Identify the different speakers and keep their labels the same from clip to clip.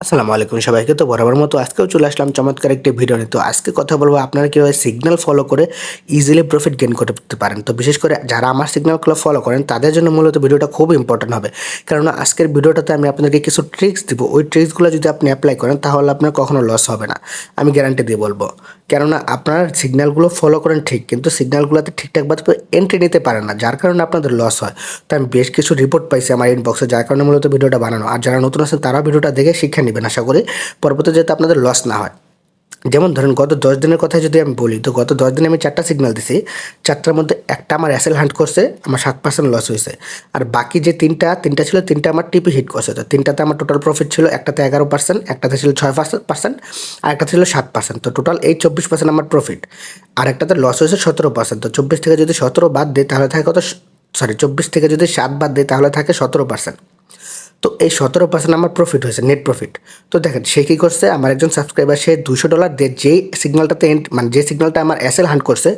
Speaker 1: আসসালামু আলাইকুম সবাইকে। তো বরাবর মতো আজকেও চলে আসলাম চমৎকার একটি ভিডিও নিয়ে। তো আজকে কথা বলবো আপনারা কিভাবে সিগন্যাল ফলো করে ইজিলি প্রফিট গেইন করতে পারেন। তো বিশেষ করে যারা আমার সিগন্যালগুলো ফলো করেন তাদের জন্য মূলত ভিডিওটা খুব ইম্পর্টেন্ট হবে। কেননা আজকের ভিডিওটাতে আমি আপনাদেরকে কিছু ট্রিক্স দিব। ওই ট্রিক্সগুলো যদি আপনি অ্যাপ্লাই করেন তাহলে আপনার কখনো লস হবে না। আমি গ্যারান্টি দিয়ে বলবো। কেননা আপনারা সিগন্যালগুলো ফলো করেন ঠিক, কিন্তু সিগন্যালগুলোতে ঠিকঠাকভাবে এন্ট্রি নিতে পারেন না, যার কারণে আপনাদের লস হয়। তো আমি বেশ কিছু রিপোর্ট পাইছি আমার ইনবক্সে, যার কারণে মূলত ভিডিওটা বানানো। আর যারা নতুন আছেন তারা ভিডিওটা দেখে শিক্ষা নেবেন, আশা করি পরবর্তীতে যাতে আপনাদের লস না হয়। যেমন ধরেন গত 10 দিনের কথা যদি আমি বলি, তো গত 10 দিনে আমি 4টা সিগন্যাল দিছি। 4টার মধ্যে একটা আমার এসএল হান্ট করছে, আমার 7% লস হয়েছে। আর বাকি যে তিনটা ছিল, তিনটা আমার টিপি হিট করছে। তো তিনটাতে আমার টোটাল প্রফিট ছিল, একটাতে 11%, একটাতে ছিল 6%, আর একটা ছিল 7%। তো টোটাল এই 24% আমার প্রফিট। আর একটাতে লস হয়েছে 17%। তো 24 থেকে যদি 17 বাদ দিই তাহলে থাকে কত, সরি 24 থেকে যদি 7 বাদ দিই তাহলে থাকে 17%। তো এই 17% আমার প্রফিট হয়েছে, নেট প্রফিট। তো দেখেন সে কী করছে, আমার একজন সাবস্ক্রাইবার সে $200 দিয়ে যেই সিগন্যালটাতে মানে যে সিগন্যালটা আমার এসএল হান্ট করছে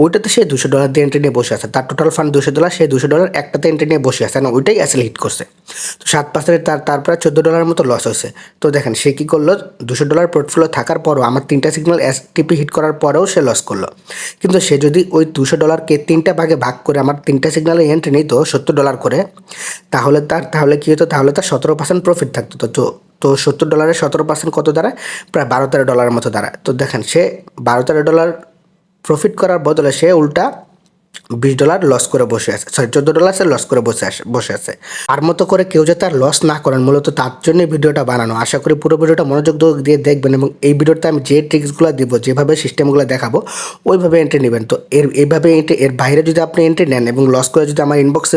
Speaker 1: ওইটাতে সে $200 দিয়ে এন্ট্রি নিয়ে বসে আছে। তার টোটাল ফান্ড $200, সেই $200 একটাতে এন্ট্রি নিয়ে বসে আছে, না ওইটাই এসএল হিট করছে। তো 7% তারপরে $14 মতো লস হয়েছে। তো দেখেন সে কী করলো, $200 পোর্টফোলিও থাকার পরও আমার 3টা সিগন্যাল টিপি হিট করার পরেও সে লস করলো। কিন্তু সে যদি ওই $200কে 3টা ভাগে ভাগ করে আমার 3টা সিগন্যালে এন্ট্রি নিত $70 করে, তাহলে কী হতো, তাহলে তার 17% প্রফিট থাকতো। তো $70 17% কত দাঁড়ায়, প্রায় $12-13 মতো দাঁড়ায়। তো দেখেন সে $12-13 প্রফিট করার বদলে সে উল্টা $20 লস করে বসে আছে, সরি $14 সে লস করে বসে আছে। আর মতো করে কেউ যাতে আর লস না করেন, মূলত তার জন্য ভিডিওটা বানানো। আশা করি পুরো ভিডিওটা মনোযোগ দিয়ে দেখবেন, এবং এই ভিডিওতে আমি যে ট্রিক্সগুলো দিব, যেভাবে সিস্টেমগুলো দেখাবো ওইভাবে এন্ট্রি নেবেন। তো এইভাবে এর বাইরে যদি আপনি এন্ট্রি নেন এবং লস করে যদি আমার ইনবক্সে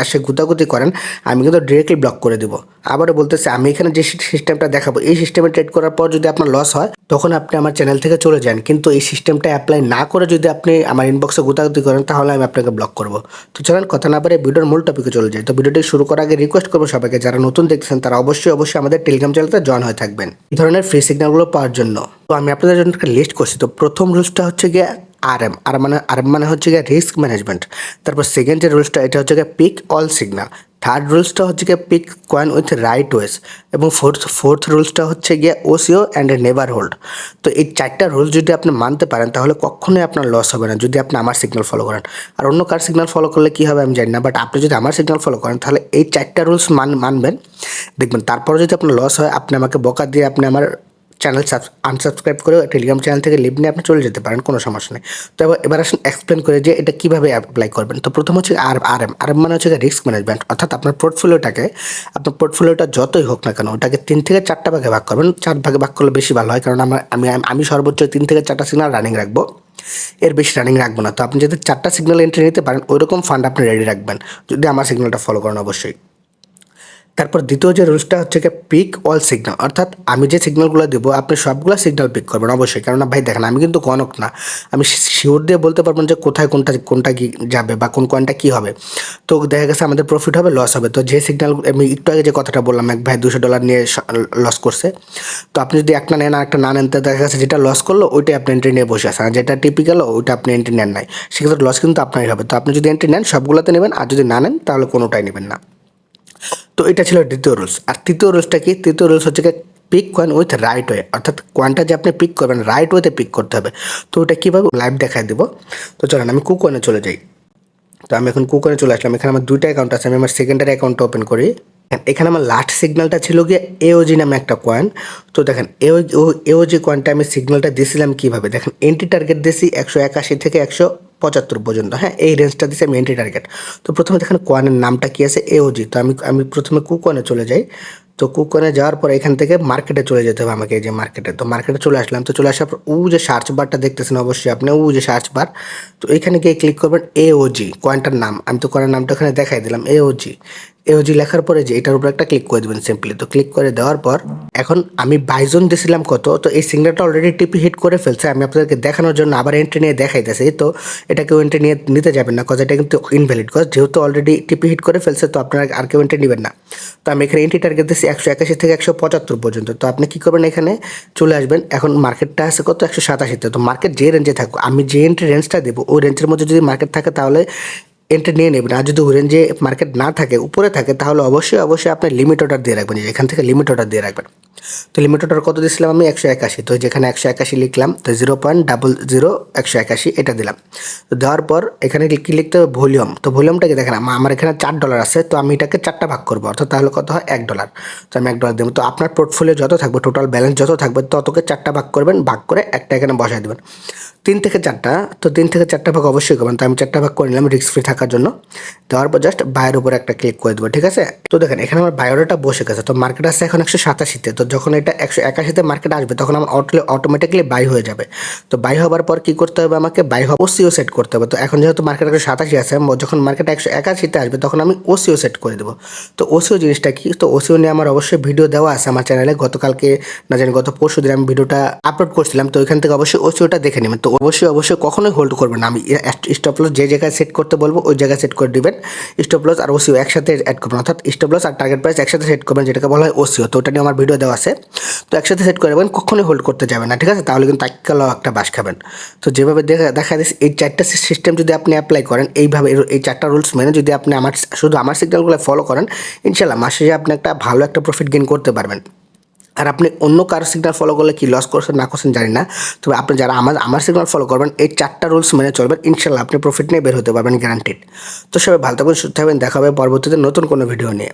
Speaker 1: এসে গুতাগুতি করেন, আমি কিন্তু ডিরেক্টলি ব্লক করে দেবো। আবারও বলতেছি, আমি এখানে যে সিস্টেমটা দেখাবো এই সিস্টেমে ট্রেড করার পর যদি আপনার লস হয় তখন আপনি আমার চ্যানেল থেকে চলে যান। কিন্তু এই সিস্টেমটা অ্যাপ্লাই না করে যদি আপনি আমার ইনবক্সে গুতাগুতি করেন তাহলে আমি আপনাকে ব্লক করব। তো চলেন কথা না পারে ভিডিওর মূল টপিকে চলে যাই। তো ভিডিওটি শুরু করার আগে রিকোয়েস্ট করবো সবাইকে, যারা নতুন দেখছেন তারা অবশ্যই আমাদের টেলিগ্রাম চ্যানেলতে জয়েন হয়ে থাকবেন এই ধরনের ফ্রি সিগন্যালগুলো পাওয়ার জন্য। তো আমি আপনাদের জন্য একটা লিস্ট করছি। তো প্রথম রুলসটা হচ্ছে গিয়ে আর এম মানে হচ্ছে গিয়ে রিস্ক ম্যানেজমেন্ট। তারপর সেকেন্ড যে রুলসটা এটা হচ্ছে গিয়ে পিক অল সিগন্যাল। থার্ড রুলসটা হচ্ছে গিয়ে পিক কয়েন উইথ রাইট ওয়েস। এবং ফোর্থ রুলসটা হচ্ছে গিয়ে ওসিও অ্যান্ড নেভার হোল্ড। তো এই 4টা রুলস যদি আপনি মানতে পারেন তাহলে কখনোই আপনার লস হবে না, যদি আপনি আমার সিগন্যাল ফলো করেন। আর অন্য কার সিগন্যাল ফলো করলে কী হবে আমি জানি না, বাট আপনি যদি আমার সিগন্যাল ফলো করেন তাহলে এই 4টা রুলস মানবেন, দেখবেন তারপরে যদি আপনার লস হয় আপনি আমাকে বকা দিয়ে আপনি আমার চ্যানেল আনসাবস্ক্রাইব করে টেলিগ্রাম চ্যানেল থেকে লিভ নিয়ে আপনি চলে যেতে পারেন, কোনো সমস্যা নেই। তো এবার আসুন এক্সপ্লেন করে যে এটা কীভাবে অ্যাপ্লাই করবেন। তো প্রথম হচ্ছে আর এম মানে হচ্ছে রিস্ক ম্যানেজমেন্ট, অর্থাৎ আপনার পোর্টফোলিওটা যতই হোক না কেন ওটাকে 3 থেকে 4টা ভাগে ভাগ করবেন। 4 ভাগে ভাগ করলে বেশি ভালো হয়, কারণ আমি সর্বোচ্চ 3 থেকে 4টা সিগন্যাল রানিং রাখবো, এর বেশি রানিং রাখবো না। তো আপনি যদি 4টা সিগন্যাল এন্ট্রি নিতে পারেন ওইরকম ফান্ড আপনি রেডি রাখবেন, যদি আমার সিগন্যালটা ফলো করেন অবশ্যই। তারপর দ্বিতীয় যে রুলসটা হচ্ছে কি পিক অল সিগন্যাল, অর্থাৎ আমি যে সিগন্যালগুলো দেবো আপনি সবগুলো সিগন্যাল পিক করবেন অবশ্যই। কেননা ভাই দেখেন আমি কিন্তু গণক না, আমি শিওর দিয়ে বলতে পারবেন যে কোথায় কোনটা কি যাবে বা কোন কয়েনটা কী হবে। তো দেখা গেছে আমাদের প্রফিট হবে লস হবে। তো যে সিগন্যাল আমি একটু আগে যে কথাটা বললাম, এক ভাই $200 নিয়ে লস করছে, তো আপনি যদি একটা নেন আর একটা না নেন, তো দেখা গেছে যেটা লস করলো ওইটাই আপনি এন্ট্রি নিয়ে বসে আছেন, আর যেটা টিপি গেলো ওইটা আপনি এন্ট্রি নেন নাই, সেক্ষেত্রে লস কিন্তু আপনারই হবে। তো আপনি যদি এন্ট্রি নেন সবগুলোতে নেবেন, আর যদি না নেন তাহলে কোনোটাই নেবেন না। তো এটা ছিল দ্বিতীয় রুলস। আর তৃতীয় রুলসটা কি, তৃতীয় রুলস হচ্ছে pick coin with right way, অর্থাৎ কয়েনটা যে আপনি পিক করবেন রাইট ওয়েতে পিক করতে হবে। তো ওটা কীভাবে লাইভ দেখায় দেবো। তো চলেন আমি কুকয়েনে চলে যাই। তো আমি এখন কুকয়েনে চলে আসলাম। এখানে আমার 2টা অ্যাকাউন্ট আছে, আমি আমার সেকেন্ডারি অ্যাকাউন্টটা ওপেন করি। এখানে আমার লাস্ট সিগন্যালটা ছিল গিয়ে এওজি নামে একটা কয়েন। তো দেখেন এওজি কয়েনটা আমি সিগন্যালটা দিয়েছিলাম কীভাবে, দেখেন এন্ট্রি টার্গেট দিয়েছি 181 থেকে 175 পর্যন্ত, হ্যাঁ এই রেঞ্জটা দিয়েছি আমি এন্ট্রি টার্গেট। তো প্রথমে দেখেন কয়েনের নামটা কী আছে, এওজি। তো আমি প্রথমে কুকয়েনে চলে যাই। তো কুকয়েনে যাওয়ার পর এখান থেকে মার্কেটে চলে যেতে হবে আমাকে, এই যে মার্কেটে। তো মার্কেটে চলে আসলাম। তো চলে আসার পর যে সার্চ বারটা দেখতেছেন অবশ্যই আপনি, যে সার্চ বার, তো এখানে গিয়ে ক্লিক করবেন এওজি, কয়েনটার নাম। আমি তো কয়েনের নামটা ওখানে দেখাই দিলাম এওজি লেখার পরে যে এটার উপর একটা ক্লিক করে দেবেন সিম্পলি। তো ক্লিক করে দেওয়ার পর এখন আমি বাইজন দিয়েছিলাম কত, তো এই সিগন্যালটা অলরেডি টিপি হিট করে ফেলছে। আমি আপনাদেরকে দেখানোর জন্য আবার এন্ট্রি নিয়ে দেখাইতেছি। তো এটা কেউ এন্ট্রি নিতে যাবেন না, কজ এটা কিন্তু ইনভ্যালিড, কজ যেহেতু অলরেডি টিপি হিট করে ফেলছে তো আপনারা আর কেউ এন্ট্রি নেবেন না। তো আমি এখানে এন্ট্রি টার্গেট দিচ্ছি 181 থেকে 175 পর্যন্ত। তো আপনি কী করবেন, এখানে চলে আসবেন। এখন মার্কেটটা আছে কত, 187তে। তো মার্কেট যে রেঞ্জে থাকুক, আমি যে এন্ট্রি রেঞ্জটা দেবো ওই রেঞ্জের মধ্যে যদি মার্কেট থাকে তাহলে এন্ট্রি নিয়ে নেবেন। আর যদি রেঞ্জে মার্কেট না থাকে, উপরে থাকে, তাহলে অবশ্যই আপনি লিমিট অর্ডার দিয়ে রাখবেন, যে এখান থেকে লিমিট অর্ডার দিয়ে রাখবেন। তো লিমিট অর্ডার কত দিয়েছিলাম আমি? 181। তো যেখানে 181 লিখলাম, তো 0.00 181 এটা দিলাম। তো দেওয়ার পর এখানে কি লিখতে হবে? ভলিউম। তো ভলিউমটাকে দেখেন আমার এখানে $4 আছে, তো আমি এটাকে 4টা ভাগ করবো, অর্থাৎ তাহলে কত হয়? $1। তো আমি $1 দেবো। তো আপনার পোর্টফোলিও যত থাকবে, টোটাল ব্যালেন্স যত থাকবে, ততকে 4টা ভাগ করবেন, ভাগ করে একটা এখানে বসাই দেবেন। 3 থেকে 4টা, তো 3 থেকে 4টা ভাগ অবশ্যই করবেন। তো আমি 4টা ভাগ করে নিলাম রিস্ক ফ্রি থাকার জন্য। দেওয়ার পর জাস্ট বাইয়ের উপর একটা ক্লিক করে দেবো, ঠিক আছে? তো দেখেন এখানে আমার বায়োডাটা বসে গেছে। তো মার্কেট আসছে এখন 187-তে। তো যখন এটা 181-তে মার্কেট আসবে, তখন আমার অটোমেটিক্যালি বাই হয়ে যাবে। তো বাই হবার পর কি করতে হবে? আমাকে বাই ওসিও সেট করতে হবে। তো এখন যেহেতু মার্কেট 187 আছে, যখন মার্কেট 181-তে আসবে, তখন আমি ওসিও সেট করে দেবো। তো ওসিও জিনিসটা কি? তো ওসিও নিয়ে আমার অবশ্যই ভিডিও দেওয়া আছে আমার চ্যানেলে। গতকালকে না জানি গত পরশু দিন আমি ভিডিওটা আপলোড করছিলাম। তো ওইখান থেকে অবশ্যই ওসিওটা দেখে নেবেন। তো অবশ্যই কখনোই হোল্ড করবেন না। আমি স্টপ লস যে জায়গায় সেট করতে বলবো ওই জায়গায় সেট করে দিবেন। স্টপ লস আর ওসিও একসাথে অ্যাড করবেন, অর্থাৎ স্টপ লস আর টার্গেট প্রাইস একসাথে সেট করবেন, যেটাকে বলা হয় ওসিও। তো ওটা নিয়ে আমার ভিডিও দেওয়া আছে। তো একসাথে সেট করে দেবেন, কখনোই হোল্ড করতে যাবেন না, ঠিক আছে? তাহলে কিন্তু আজকালও একটা বাস খাবেন। তো যেভাবে দেখা দিচ্ছে, এই 4টা সিস্টেম যদি আপনি অ্যাপ্লাই করেন, এইভাবে এই 4টা রুলস মেনে যদি আপনি শুধু আমার সিগন্যালগুলো ফলো করেন, ইনশাল্লাহ মাসে শেষে আপনি একটা ভালো একটা প্রফিট গেইন করতে পারবেন। আর আপনি অন্য কারো সিগন্যাল ফলো করলে কি লস করছেন না করছেন জানি না, তবে আপনি যারা আমার সিগন্যাল ফলো করবেন, এই 4টা রুলস মেনে চলবেন, ইনশাল্লাহ আপনি প্রফিট নিয়ে বের হতে পারবেন, গ্যারান্টিড। তো সবাই ভালো থাকবেন, সুস্থ থাকবেন, দেখা হবে পরবর্তীতে নতুন কোনো ভিডিও নিয়ে।